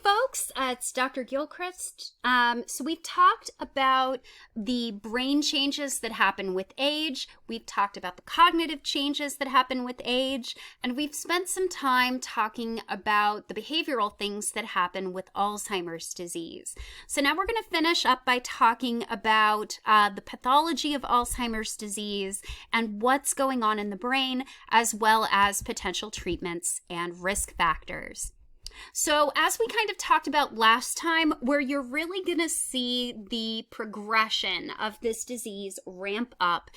folks, it's Dr. Gilchrist. So we've talked about the brain changes that happen with age, we've talked about the cognitive changes that happen with age, and we've spent some time talking about the behavioral things that happen with Alzheimer's disease. So now we're going to finish up by talking about the pathology of Alzheimer's disease and what's going on in the brain, as well as potential treatments and risk factors. So as we kind of talked about last time, where you're really going to see the progression of this disease ramp up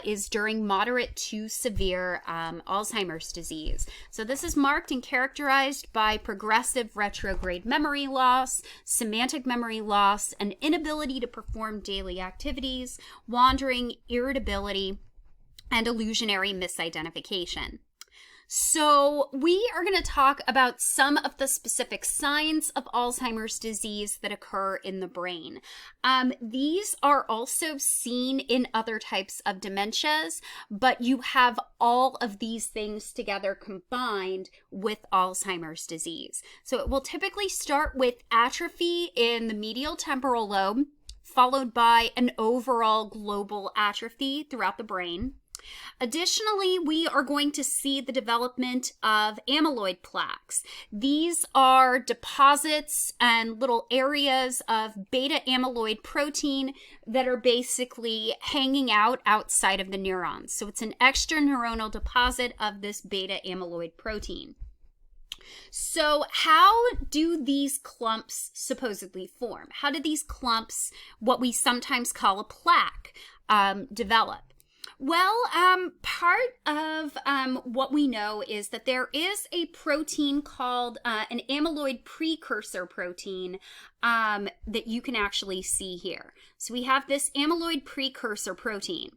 is during moderate to severe Alzheimer's disease. So this is marked and characterized by progressive retrograde memory loss, semantic memory loss, an inability to perform daily activities, wandering, irritability, and illusionary misidentification. So we are going to talk about some of the specific signs of Alzheimer's disease that occur in the brain. These are also seen in other types of dementias, but you have all of these things together combined with Alzheimer's disease. So it will typically start with atrophy in the medial temporal lobe, followed by an overall global atrophy throughout the brain. Additionally, we are going to see the development of amyloid plaques. These are deposits and little areas of beta amyloid protein that are basically hanging out outside of the neurons. So it's an extraneuronal deposit of this beta amyloid protein. So how do these clumps supposedly form? How do these clumps, what we sometimes call a plaque, develop? Well, part of what we know is that there is a protein called an amyloid precursor protein that you can actually see here. So we have this amyloid precursor protein.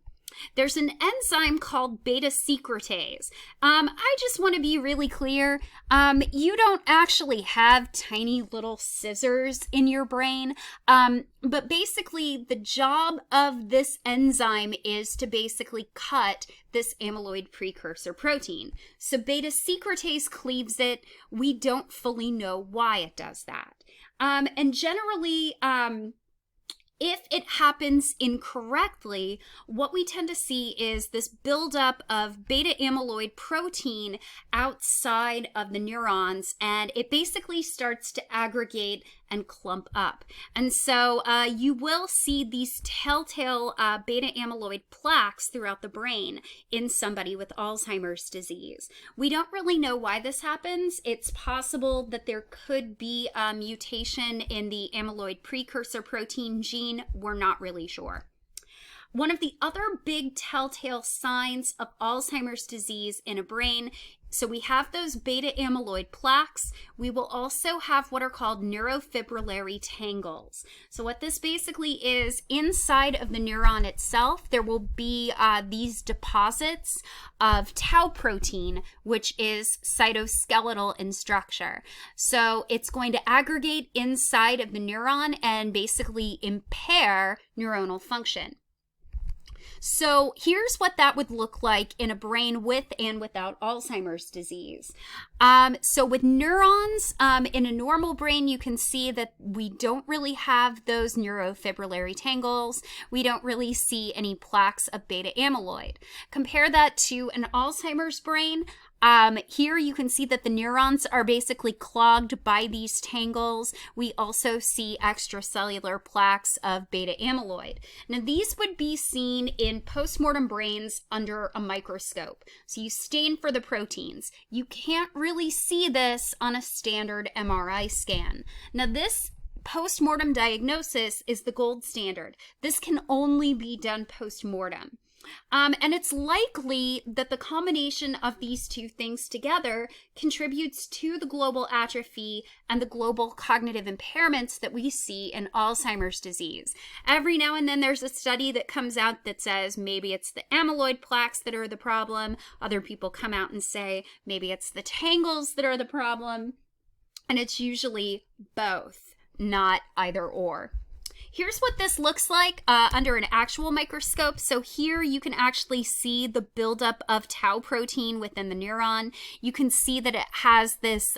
There's an enzyme called beta secretase. I just want to be really clear. You don't actually have tiny little scissors in your brain, but basically the job of this enzyme is to basically cut this amyloid precursor protein. So beta secretase cleaves it. We don't fully know why it does that. And generally, if it happens incorrectly, what we tend to see is this buildup of beta amyloid protein outside of the neurons, and it basically starts to aggregate and clump up. And so you will see these telltale beta amyloid plaques throughout the brain in somebody with Alzheimer's disease. We don't really know why this happens. It's possible that there could be a mutation in the amyloid precursor protein gene. We're not really sure. One of the other big telltale signs of Alzheimer's disease in a brain, so we have those beta amyloid plaques. We will also have what are called neurofibrillary tangles. So what this basically is, inside of the neuron itself, there will be these deposits of tau protein, which is cytoskeletal in structure. So it's going to aggregate inside of the neuron and basically impair neuronal function. So here's what that would look like in a brain with and without Alzheimer's disease. So with neurons, in a normal brain, you can see that we don't really have those neurofibrillary tangles. We don't really see any plaques of beta amyloid. Compare that to an Alzheimer's brain. Here you can see that the neurons are basically clogged by these tangles. We also see extracellular plaques of beta amyloid. Now these would be seen in postmortem brains under a microscope. So you stain for the proteins. You can't really see this on a standard MRI scan. Now this postmortem diagnosis is the gold standard. This can only be done postmortem. And it's likely that the combination of these two things together contributes to the global atrophy and the global cognitive impairments that we see in Alzheimer's disease. Every now and then there's a study that comes out that says maybe it's the amyloid plaques that are the problem. Other people come out and say maybe it's the tangles that are the problem. And it's usually both, not either or. Here's what this looks like under an actual microscope. So here you can actually see the buildup of tau protein within the neuron. You can see that it has this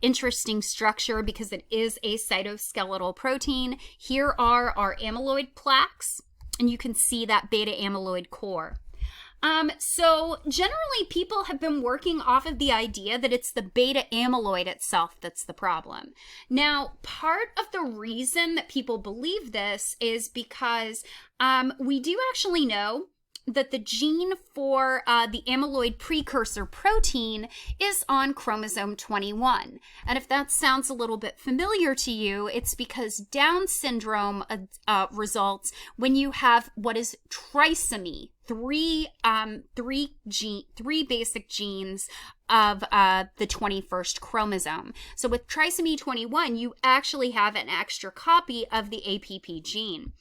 interesting structure because it is a cytoskeletal protein. Here are our amyloid plaques, and you can see that beta amyloid core. So generally people have been working off of the idea that it's the beta amyloid itself that's the problem. Now, part of the reason that people believe this is because we do actually know that the gene for the amyloid precursor protein is on chromosome 21. And if that sounds a little bit familiar to you, it's because Down syndrome results when you have what is trisomy, three basic genes of the 21st chromosome. So with trisomy 21, you actually have an extra copy of the APP gene.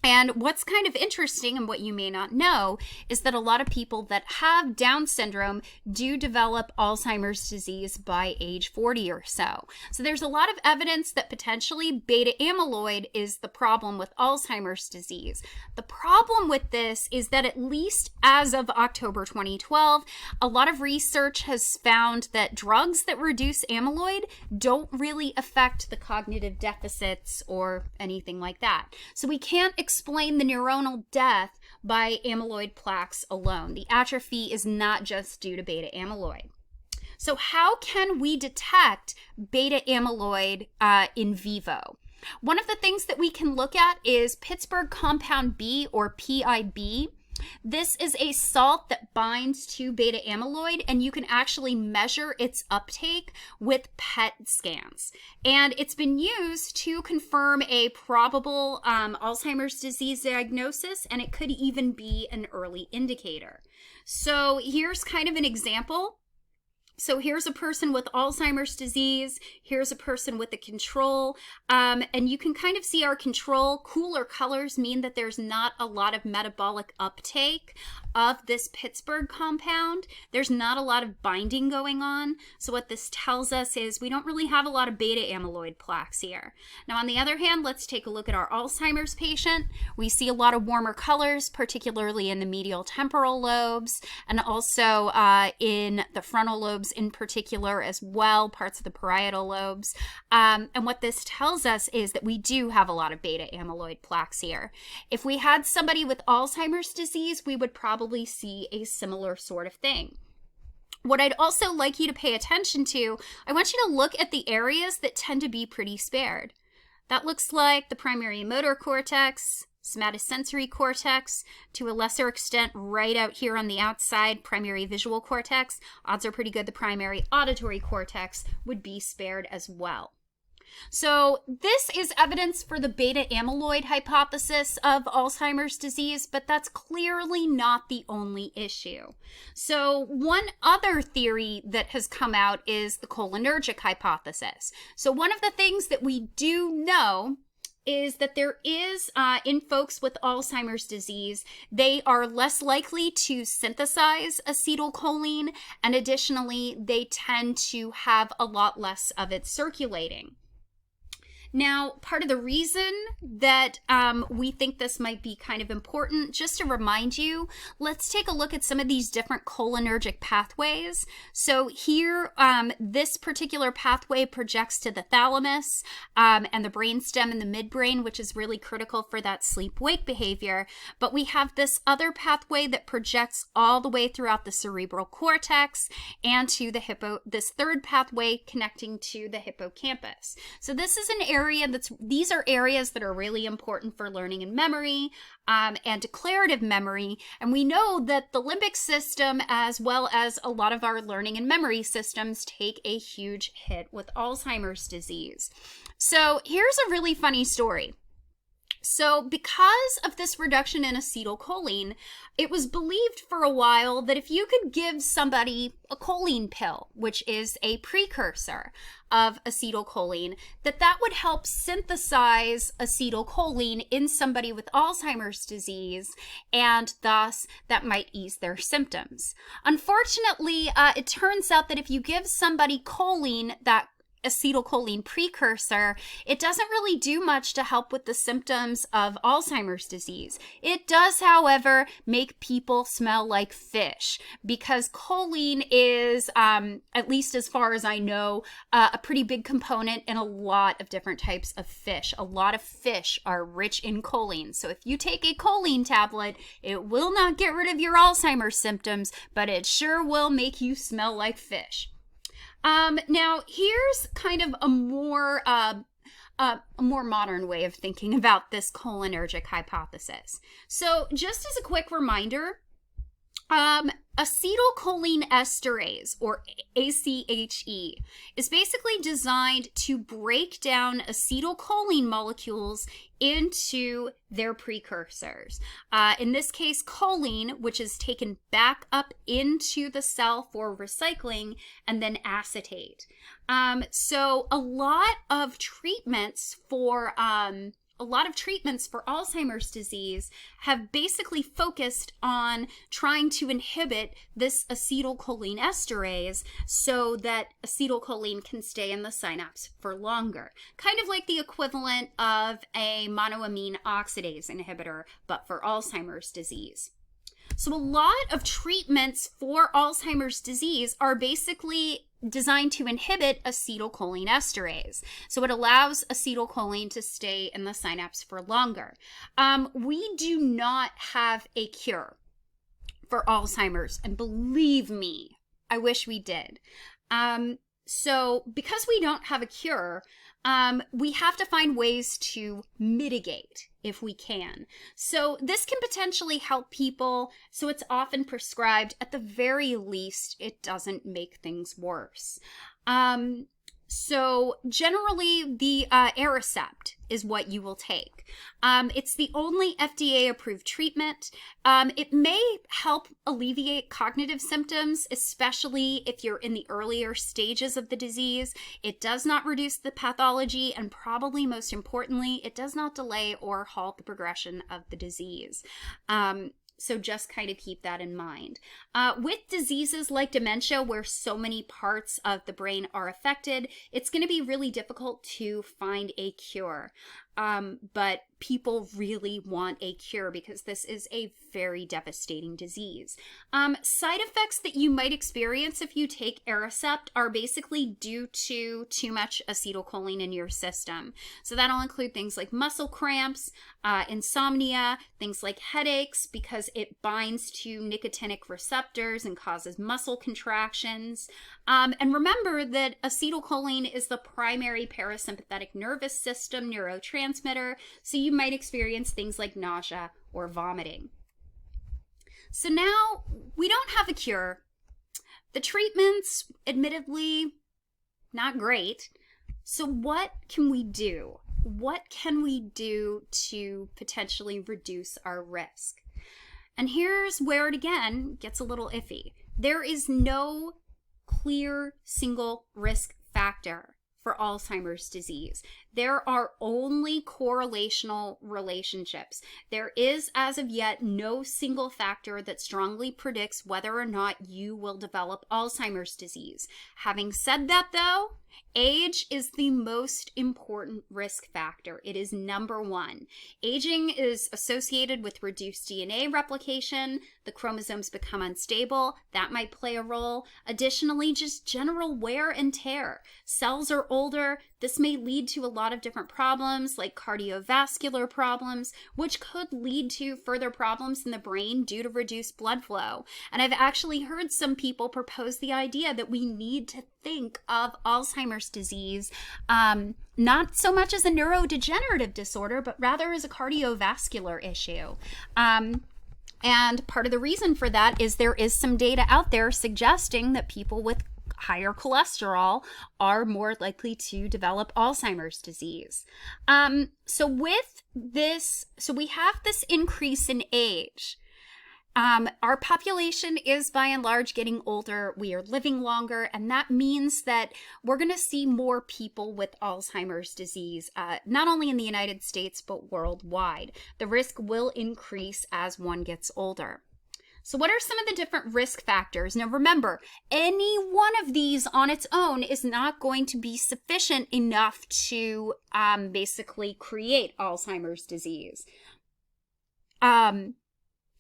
And what's kind of interesting and what you may not know is that a lot of people that have Down syndrome do develop Alzheimer's disease by age 40 or so. So there's a lot of evidence that potentially beta amyloid is the problem with Alzheimer's disease. The problem with this is that at least as of October 2012, a lot of research has found that drugs that reduce amyloid don't really affect the cognitive deficits or anything like that. So we can't explain the neuronal death by amyloid plaques alone. The atrophy is not just due to beta amyloid. So how can we detect beta amyloid in vivo? One of the things that we can look at is Pittsburgh compound B, or PIB. This is a salt that binds to beta amyloid, and you can actually measure its uptake with PET scans. And it's been used to confirm a probable Alzheimer's disease diagnosis, and it could even be an early indicator. So here's kind of an example. So here's a person with Alzheimer's disease, here's a person with a control, and you can kind of see our control. Cooler colors mean that there's not a lot of metabolic uptake of this Pittsburgh compound. There's not a lot of binding going on. So what this tells us is we don't really have a lot of beta amyloid plaques here. Now on the other hand, let's take a look at our Alzheimer's patient. We see a lot of warmer colors, particularly in the medial temporal lobes, and also in the frontal lobes in particular as well, parts of the parietal lobes. And what this tells us is that we do have a lot of beta amyloid plaques here. If we had somebody with Alzheimer's disease, we would probably see a similar sort of thing. What I'd also like you to pay attention to, I want you to look at the areas that tend to be pretty spared. That looks like the primary motor cortex, somatosensory cortex, to a lesser extent right out here on the outside, primary visual cortex. Odds are pretty good the primary auditory cortex would be spared as well. So this is evidence for the beta amyloid hypothesis of Alzheimer's disease, but that's clearly not the only issue. So one other theory that has come out is the cholinergic hypothesis. So one of the things that we do know is that there is, in folks with Alzheimer's disease, they are less likely to synthesize acetylcholine, and additionally, they tend to have a lot less of it circulating. Now, part of the reason that we think this might be kind of important, just to remind you, let's take a look at some of these different cholinergic pathways. So here, this particular pathway projects to the thalamus and the brainstem and the midbrain, which is really critical for that sleep-wake behavior. But we have this other pathway that projects all the way throughout the cerebral cortex and to the this third pathway connecting to the hippocampus. So this is an area these are areas that are really important for learning and memory and declarative memory. And we know that the limbic system, as well as a lot of our learning and memory systems, take a huge hit with Alzheimer's disease. So here's a really funny story. So because of this reduction in acetylcholine, it was believed for a while that if you could give somebody a choline pill, which is a precursor of acetylcholine, that would help synthesize acetylcholine in somebody with Alzheimer's disease, and thus that might ease their symptoms. Unfortunately, it turns out that if you give somebody choline, that acetylcholine precursor, it doesn't really do much to help with the symptoms of Alzheimer's disease. It does, however, make people smell like fish, because choline is, at least as far as I know, a pretty big component in a lot of different types of fish. A lot of fish are rich in choline. So if you take a choline tablet, it will not get rid of your Alzheimer's symptoms, but it sure will make you smell like fish. Now, here's kind of a more modern way of thinking about this cholinergic hypothesis. So just as a quick reminder, acetylcholine esterase, or ACHE, is basically designed to break down acetylcholine molecules into their precursors. In this case, choline, which is taken back up into the cell for recycling, and then acetate. So a lot of treatments for Alzheimer's disease have basically focused on trying to inhibit this acetylcholine esterase so that acetylcholine can stay in the synapse for longer. Kind of like the equivalent of a monoamine oxidase inhibitor, but for Alzheimer's disease. So a lot of treatments for Alzheimer's disease are basically designed to inhibit acetylcholine esterase. So it allows acetylcholine to stay in the synapse for longer. We do not have a cure for Alzheimer's, and believe me, I wish we did. So because we don't have a cure, we have to find ways to mitigate if we can. So this can potentially help people, so it's often prescribed. At the very least, it doesn't make things worse. So generally, the Aricept is what you will take. It's the only FDA-approved treatment. It may help alleviate cognitive symptoms, especially if you're in the earlier stages of the disease. It does not reduce the pathology, and probably most importantly, it does not delay or halt the progression of the disease. So just kind of keep that in mind. With diseases like dementia, where so many parts of the brain are affected, it's going to be really difficult to find a cure. But people really want a cure because this is a very devastating disease. Side effects that you might experience if you take Aricept are basically due to too much acetylcholine in your system. So that'll include things like muscle cramps, insomnia, things like headaches, because it binds to nicotinic receptors and causes muscle contractions. And remember that acetylcholine is the primary parasympathetic nervous system neurotransmitter, so you might experience things like nausea or vomiting. So now we don't have a cure. The treatments, admittedly, not great. So what can we do? What can we do to potentially reduce our risk? And here's where it again gets a little iffy. There is no clear single risk factor for Alzheimer's disease. There are only correlational relationships. There is, as of yet, no single factor that strongly predicts whether or not you will develop Alzheimer's disease. Having said that, though, age is the most important risk factor. It is number one. Aging is associated with reduced DNA replication. The chromosomes become unstable. That might play a role. Additionally, just general wear and tear. Cells are older. This may lead to a lot of different problems like cardiovascular problems, which could lead to further problems in the brain due to reduced blood flow. And I've actually heard some people propose the idea that we need to think of Alzheimer's disease not so much as a neurodegenerative disorder, but rather as a cardiovascular issue. And part of the reason for that is there is some data out there suggesting that people with higher cholesterol are more likely to develop Alzheimer's disease. So with this, so we have this increase in age. Our population is by and large getting older. We are living longer, and that means that we're going to see more people with Alzheimer's disease, not only in the United States, but worldwide. The risk will increase as one gets older. So what are some of the different risk factors? Now remember, any one of these on its own is not going to be sufficient enough to basically create Alzheimer's disease.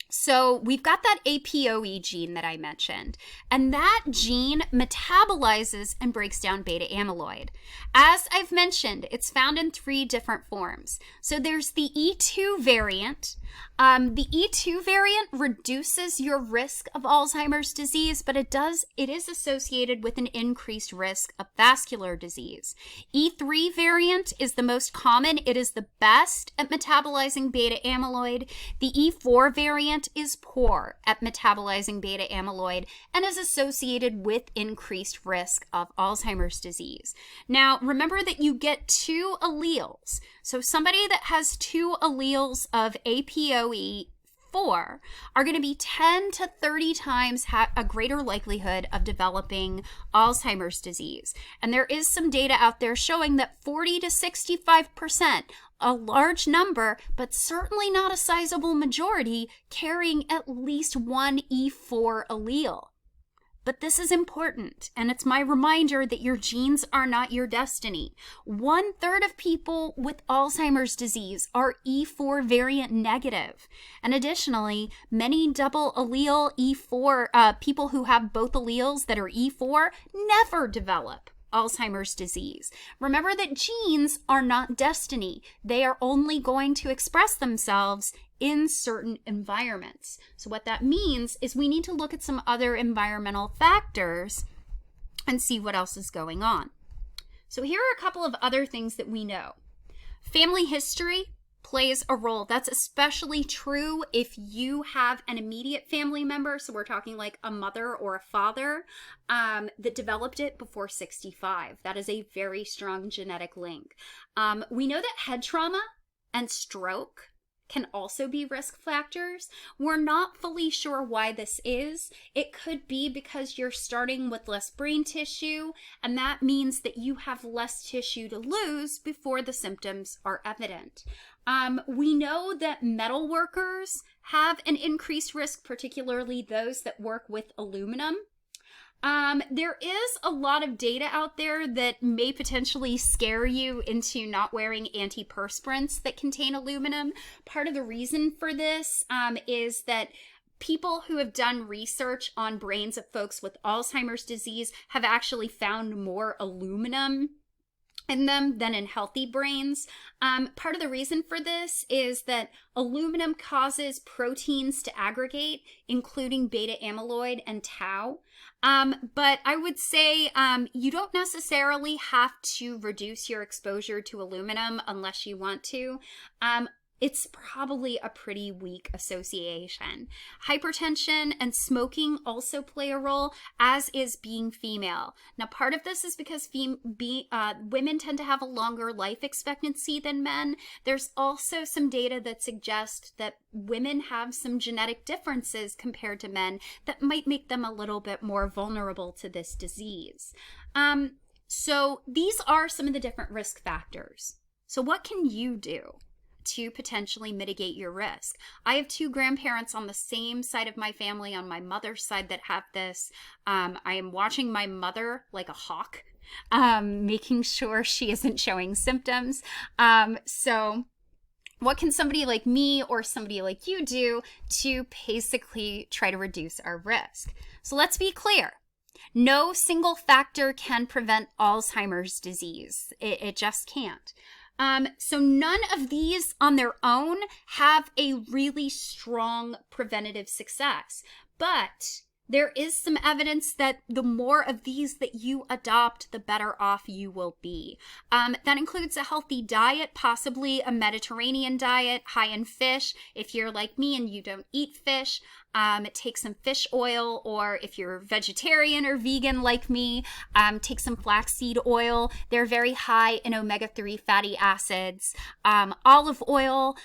So we've got that APOE gene that I mentioned, and that gene metabolizes and breaks down beta amyloid. As I've mentioned, it's found in 3 different forms. So there's the E2 variant. The E2 variant reduces your risk of Alzheimer's disease, but it is associated with an increased risk of vascular disease. E3 variant is the most common. It is the best at metabolizing beta amyloid. The E4 variant is poor at metabolizing beta amyloid and is associated with increased risk of Alzheimer's disease. Now, remember that you get 2 alleles. So somebody that has 2 alleles of APOE4 are going to be 10 to 30 times a greater likelihood of developing Alzheimer's disease. And there is some data out there showing that 40 to 65%, a large number, but certainly not a sizable majority, carrying at least 1 E4 allele. But this is important, and it's my reminder that your genes are not your destiny. 1/3 of people with Alzheimer's disease are E4 variant negative. And additionally, many double allele E4, people who have both alleles that are E4 never develop Alzheimer's disease. Remember that genes are not destiny. They are only going to express themselves in certain environments. So what that means is we need to look at some other environmental factors and see what else is going on. So here are a couple of other things that we know. Family history plays a role. That's especially true if you have an immediate family member, so we're talking like a mother or a father, that developed it before 65. That is a very strong genetic link. We know that head trauma and stroke can also be risk factors. We're not fully sure why this is. It could be because you're starting with less brain tissue, and that means that you have less tissue to lose before the symptoms are evident. We know that metal workers have an increased risk, particularly those that work with aluminum. There is a lot of data out there that may potentially scare you into not wearing antiperspirants that contain aluminum. Part of the reason for this is that people who have done research on brains of folks with Alzheimer's disease have actually found more aluminum in them than in healthy brains. Part of the reason for this is that aluminum causes proteins to aggregate, including beta amyloid and tau. But I would say you don't necessarily have to reduce your exposure to aluminum unless you want to. It's probably a pretty weak association. Hypertension and smoking also play a role, as is being female. Now, part of this is because women tend to have a longer life expectancy than men. There's also some data that suggests that women have some genetic differences compared to men that might make them a little bit more vulnerable to this disease. So these are some of the different risk factors. So what can you do to potentially mitigate your risk? I have 2 grandparents on the same side of my family, on my mother's side, that have this. I am watching my mother like a hawk, making sure she isn't showing symptoms. So what can somebody like me or somebody like you do to basically try to reduce our risk? So let's be clear. No single factor can prevent Alzheimer's disease. It just can't. So none of these on their own have a really strong preventative success, but there is some evidence that the more of these that you adopt, the better off you will be. That includes a healthy diet, possibly a Mediterranean diet, high in fish. If you're like me and you don't eat fish, take some fish oil, or if you're vegetarian or vegan like me, take some flaxseed oil. They're very high in omega-3 fatty acids. Olive oil,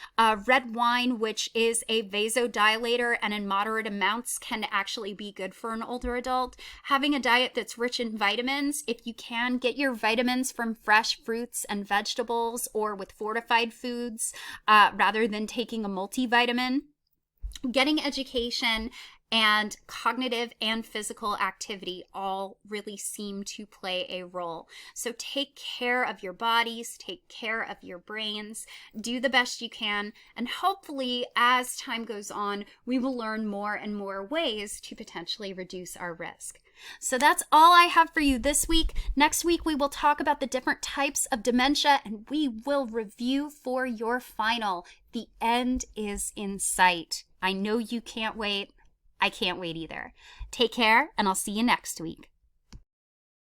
red wine, which is a vasodilator and in moderate amounts can actually be good for an older adult. Having a diet that's rich in vitamins. If you can, get your vitamins from fresh fruits and vegetables or with fortified foods rather than taking a multivitamin. Getting education And cognitive and physical activity all really seem to play a role. So take care of your bodies, take care of your brains, do the best you can, and hopefully as time goes on, we will learn more and more ways to potentially reduce our risk. So that's all I have for you this week. Next week, we will talk about the different types of dementia, and we will review for your final. The end is in sight. I know you can't wait. I can't wait either. Take care, and I'll see you next week.